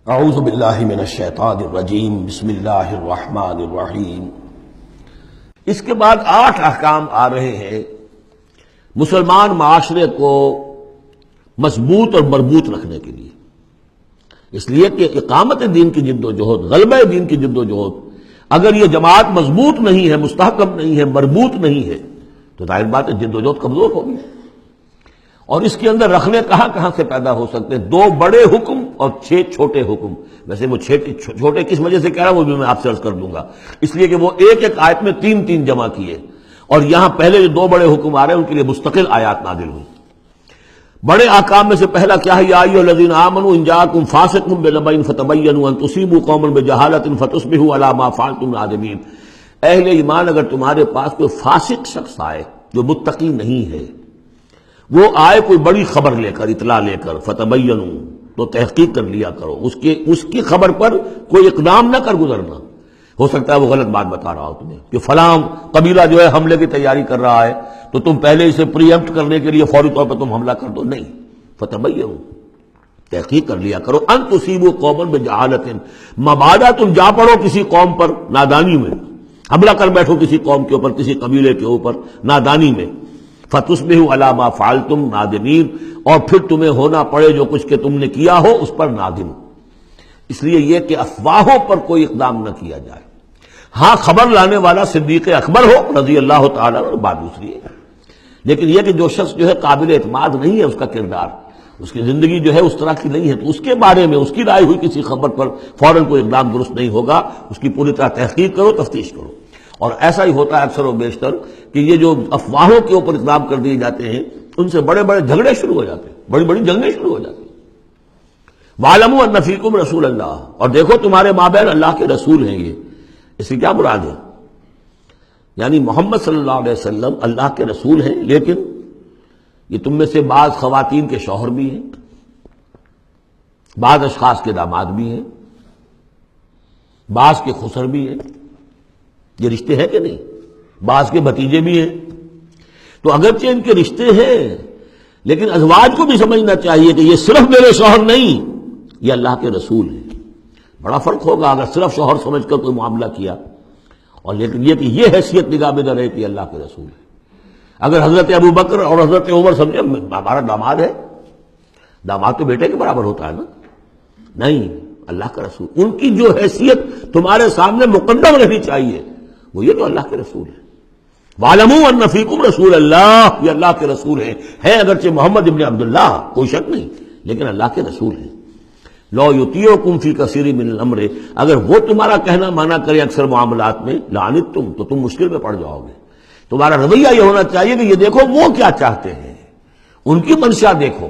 اعوذ باللہ من الشیطان الرجیم، بسم اللہ الرحمن الرحیم۔ اس کے بعد 8 احکام آ رہے ہیں مسلمان معاشرے کو مضبوط اور مربوط رکھنے کے لیے، اس لیے کہ اقامت دین کی جد و جہد، غلبہ دین کی جد و جہد، اگر یہ جماعت مضبوط نہیں ہے، مستحکم نہیں ہے، مربوط نہیں ہے تو ظاہر بات ہے جد و جہد کمزور ہوگی۔ اور اس کے اندر رکھنے کہاں سے پیدا ہو سکتے ہیں؟ 2 بڑے حکم اور 6 چھوٹے حکم۔ ویسے وہ چھوٹے کس وجہ سے کہہ رہا ہوں وہ بھی میں آپ سے عرض کر دوں گا، اس لیے کہ وہ ایک آیت میں 3 جمع کیے، اور یہاں پہلے جو 2 بڑے حکم آ رہے ہیں ان کے لیے مستقل آیات نازل ہوئی۔ بڑے احکام میں سے پہلا کیا ہے؟ یا ایھا الذین آمنوا ان جاءکم فاسق بنبأ فتبینوا ان تصیبوا قوما بجہالۃ فتصبحوا علی ما فعلتم نادمین۔ اہل ایمان، اگر تمہارے پاس کوئی فاسق شخص آئے جو متقی نہیں ہے، وہ آئے کوئی بڑی خبر لے کر، اطلاع لے کر، فتبینوا، تو تحقیق کر لیا کرو، اس کی خبر پر کوئی اقدام نہ کر گزرنا۔ ہو سکتا ہے وہ غلط بات بتا رہا ہو تمہیں کہ فلاں قبیلہ جو ہے حملے کی تیاری کر رہا ہے، تو تم پہلے اسے پری ایمپٹ کرنے کے لیے فوری طور پر تم حملہ کر دو، نہیں، فتبینوا، تحقیق کر لیا کرو، ان تصیبوا قوما بجہالۃ، مبادا تم جا پڑو کسی قوم پر نادانی میں، حملہ کر بیٹھو کسی قوم کے اوپر، کسی قبیلے کے اوپر نادانی میں، فتصبحوا علی ما فعلتم نادمین، اور پھر تمہیں ہونا پڑے جو کچھ کہ تم نے کیا ہو اس پر نادم۔ اس لیے یہ کہ افواہوں پر کوئی اقدام نہ کیا جائے۔ ہاں، خبر لانے والا صدیق اکبر ہو رضی اللہ تعالیٰ عنہ، بات دوسری ہے، لیکن یہ کہ جو شخص جو ہے قابل اعتماد نہیں ہے، اس کا کردار، اس کی زندگی جو ہے اس طرح کی نہیں ہے، تو اس کے بارے میں، اس کی رائے ہوئی کسی خبر پر فوراً کوئی اقدام درست نہیں ہوگا۔ اس کی پوری طرح تحقیق کرو، تفتیش کرو۔ اور ایسا ہی ہوتا ہے اکثر و بیشتر کہ یہ جو افواہوں کے اوپر اقدام کر دیے جاتے ہیں، ان سے بڑے بڑے جھگڑے شروع ہو جاتے ہیں، بڑی بڑی جنگیں شروع ہو جاتی ہیں۔ وَاعْلَمُوا أَنَّ فِيكُمْ رَسُولَ اللَّهِ، اور دیکھو تمہارے مابین اللہ کے رسول ہیں۔ یہ اس سے کیا مراد ہے؟ یعنی محمد صلی اللہ علیہ وسلم اللہ کے رسول ہیں، لیکن یہ تم میں سے بعض خواتین کے شوہر بھی ہیں، بعض اشخاص کے داماد بھی ہیں، بعض کے خسر بھی ہیں۔ یہ رشتے ہیں کہ نہیں؟ بعض کے بھتیجے بھی ہیں۔ تو اگرچہ ان کے رشتے ہیں، لیکن ازواج کو بھی سمجھنا چاہیے کہ یہ صرف میرے شوہر نہیں، یہ اللہ کے رسول ہیں۔ بڑا فرق ہوگا اگر صرف شوہر سمجھ کر کوئی معاملہ کیا، اور لیکن یہ کہ یہ حیثیت نگاہ میں نہ رہے کہ اللہ کے رسول ہے۔ اگر حضرت ابو بکر اور حضرت عمر سمجھے ہمارا داماد ہے، داماد تو بیٹے کے برابر ہوتا ہے نا، نہیں، اللہ کا رسول، ان کی جو حیثیت تمہارے سامنے مقدم رہنی چاہیے وہ یہ تو اللہ کے رسول ہے۔ وَاعْلَمُوا أَنَّ فِيكُمْ رَسُولَ اللَّهِ، یہ اللہ کے رسول ہیں اگرچہ محمد ابن عبداللہ، کوئی شک نہیں، لیکن اللہ کے رسول ہیں۔ لَوْ يُطِيعُكُمْ فِي كَثِيرٍ مِّنَ الْأَمْرِ، اگر وہ تمہارا کہنا مانا کرے اکثر معاملات میں، لَعَنِتُّمْ، تو تم مشکل میں پڑ جاؤ گے۔ تمہارا رویہ یہ ہونا چاہیے کہ یہ دیکھو وہ کیا چاہتے ہیں، ان کی منشا دیکھو۔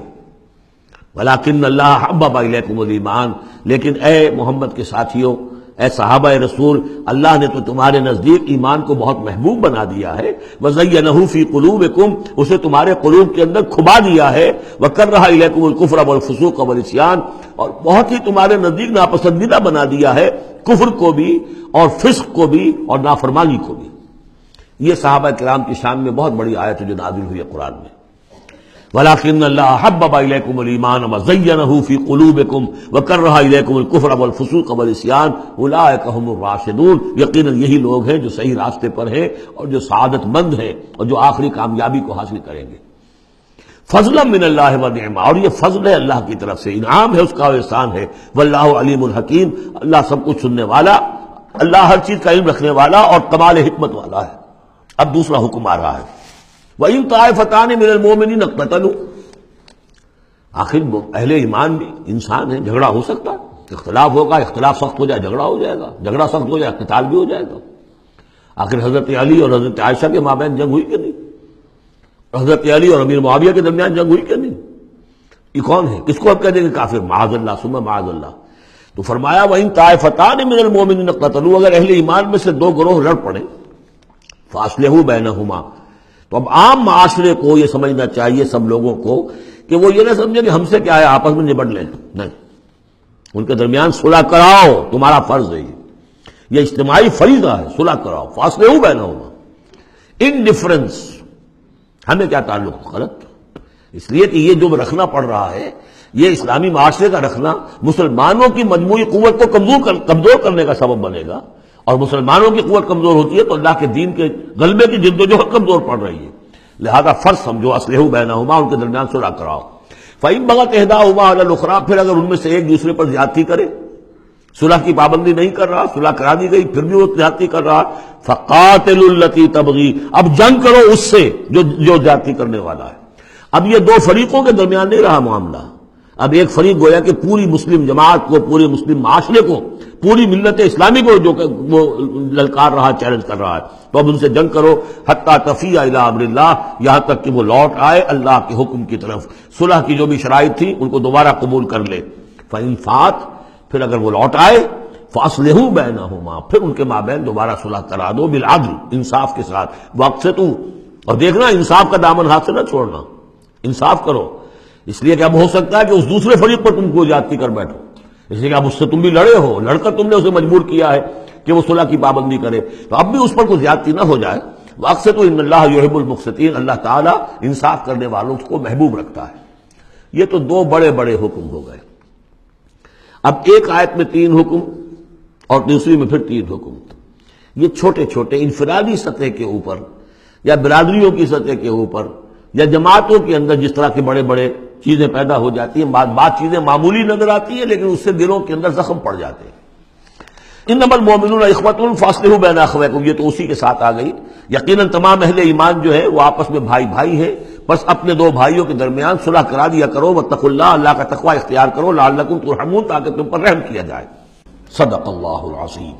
وَلَٰكِنَّ اللَّهَ حَبَّبَ إِلَيْكُمُ الْإِيمَانَ، لیکن اے محمد کے ساتھیوں، اے صحابہ رسول، اللہ نے تو تمہارے نزدیک ایمان کو بہت محبوب بنا دیا ہے۔ وَزَيَّنَهُ فِي قُلُوبِكُمْ، اسے تمہارے قلوب کے اندر کھبا دیا ہے۔ وَكَرَّهَ إِلَيْكُمُ الْكُفْرَ وَالْفُسُوقَ وَالْعِصْيَانَ، اور بہت ہی تمہارے نزدیک ناپسندیدہ بنا دیا ہے کفر کو بھی اور فسق کو بھی اور نافرمانی کو بھی۔ یہ صحابہ کرام کی شان میں بہت بڑی آیت ہے جو نازل ہوئی ہے قرآن میں۔ وَلَٰكِنَّ اللَّهَ حَبَّبَ إِلَيْكُمُ الْإِيمَانَ وَزَيَّنَهُ فِي قُلُوبِكُمْ وَكَرَّهَ إِلَيْكُمُ الْكُفْرَ وَالْفُسُوقَ وَالْعِصْيَانَ أُولَٰئِكَ هُمُ الرَّاشِدُونَ، یقیناً یہی لوگ ہیں جو صحیح راستے پر ہیں اور جو سعادت مند ہیں اور جو آخری کامیابی کو حاصل کریں گے۔ فضلا من اللہ ونعما، اور یہ فضل ہے اللہ کی طرف سے، انعام ہے اس کا، احسان ہے۔ واللہ علیم الحکیم، اللہ سب کچھ سننے والا، اللہ ہر چیز کا علم رکھنے والا اور کمال حکمت والا ہے۔ اب دوسرا حکم آ رہا ہے، وَإِن طَائِفَتَانِ مِنَ الْمُؤْمِنِينَ اقْتَتَلُوا، آخر اہل ایمان بھی انسان ہیں، جھگڑا ہو سکتا ہے، اختلاف ہوگا، اختلاف سخت ہو جائے جھگڑا ہو جائے گا، جھگڑا سخت ہو جائے قتال بھی ہو جائے گا۔ آخر حضرت علی اور حضرت عائشہ کے مابین جنگ ہوئی کہ نہیں؟ حضرت علی اور امیر معاویہ کے درمیان جنگ ہوئی کہ نہیں؟ یہ کون ہے؟ کس کو اب کہہ دیں گے کافر؟ معاذ اللہ ثم معاذ اللہ۔ تو فرمایا وَإِن طَائِفَتَانِ مِنَ الْمُؤْمِنِينَ اقْتَتَلُوا، اگر اہل ایمان میں سے 2 گروہ لڑ پڑے، فَأَصْلِحُوا بَيْنَهُمَا، تو اب عام معاشرے کو یہ سمجھنا چاہیے، سب لوگوں کو، کہ وہ یہ نہ سمجھے کہ ہم سے کیا ہے، آپس میں نبٹ لیں، نہیں، ان کے درمیان صلح کراؤ، تمہارا فرض ہے، یہ اجتماعی فریضہ ہے، صلح کراؤ۔ فَأَصْلِحُوا بَيْنَهُمَا، انڈیفرنس ہمیں کیا تعلق؟ غلط، اس لیے کہ یہ جو رکھنا پڑ رہا ہے یہ اسلامی معاشرے کا رکھنا مسلمانوں کی مجموعی قوت کو کمزور کرنے کا سبب بنے گا، اور مسلمانوں کی قوت کمزور ہوتی ہے تو اللہ کے دین کے غلبے کی جدوجہد کمزور پڑ رہی ہے۔ لہذا فرض سمجھو اصلحوا بینہما، ان کے درمیان صلح کراؤ۔ فإن بغت احداہما علی الاخری، پھر اگر ان میں سے ایک دوسرے پر زیادتی کرے، صلح کی پابندی نہیں کر رہا، صلح کرا دی گئی پھر بھی وہ زیادتی کر رہا، فقاتلوا التی تبغی، اب جنگ کرو اس سے جو زیادتی کرنے والا ہے۔ اب یہ دو فریقوں کے درمیان نہیں رہا معاملہ، اب ایک فریق گویا کہ پوری مسلم جماعت کو، پورے مسلم معاشرے کو، پوری ملت اسلامی کو جو کہ وہ للکار رہا، چیلنج کر رہا ہے، تو اب ان سے جنگ کرو حتی تفیء الی امر اللہ، یہاں تک کہ وہ لوٹ آئے اللہ کے حکم کی طرف۔ صلح کی جو بھی شرائط تھی ان کو دوبارہ قبول کر لے۔ فإن فات، پھر اگر وہ لوٹ آئے، فاصلحوا بینہما، پھر ان کے مابین دوبارہ صلح کرا دو، بالعدل، انصاف کے ساتھ، واقسطوا، اور دیکھنا انصاف کا دامن ہاتھ سے نہ چھوڑنا، انصاف کرو، اس لیے کہ اب ہو سکتا ہے کہ اس دوسرے فریق پر تم کو زیادتی کر بیٹھو، اس لیے کہ اب اس سے تم بھی لڑے ہو، لڑ کر تم نے اسے مجبور کیا ہے کہ وہ صلح کی پابندی کرے، تو اب بھی اس پر کوئی زیادتی نہ ہو جائے۔ واقسطوا ان اللہ یحب المقسطین، اللہ تعالیٰ انصاف کرنے والوں کو محبوب رکھتا ہے۔ یہ تو دو بڑے بڑے حکم ہو گئے۔ اب ایک آیت میں 3 حکم اور دوسری میں پھر 3 حکم، یہ چھوٹے چھوٹے انفرادی سطح کے اوپر یا برادریوں کی سطح کے اوپر یا جماعتوں کے اندر جس طرح کے بڑے بڑے چیزیں پیدا ہو جاتی ہیں، بعض چیزیں معمولی نظر آتی ہیں لیکن اس سے دلوں کے اندر زخم پڑ جاتے ہیں۔ انما المؤمنون اخوة فاصلحوا بین اخویکم، یہ تو اسی کے ساتھ آ گئی۔ یقیناً تمام اہل ایمان جو ہے وہ آپس میں بھائی بھائی ہیں، بس اپنے دو بھائیوں کے درمیان صلح کرا دیا کرو، واتقوا اللہ، اللہ کا تقوی اختیار کرو، لعلکم ترحمون، تاکہ تم پر رحم کیا جائے۔ صدق اللہ العظیم۔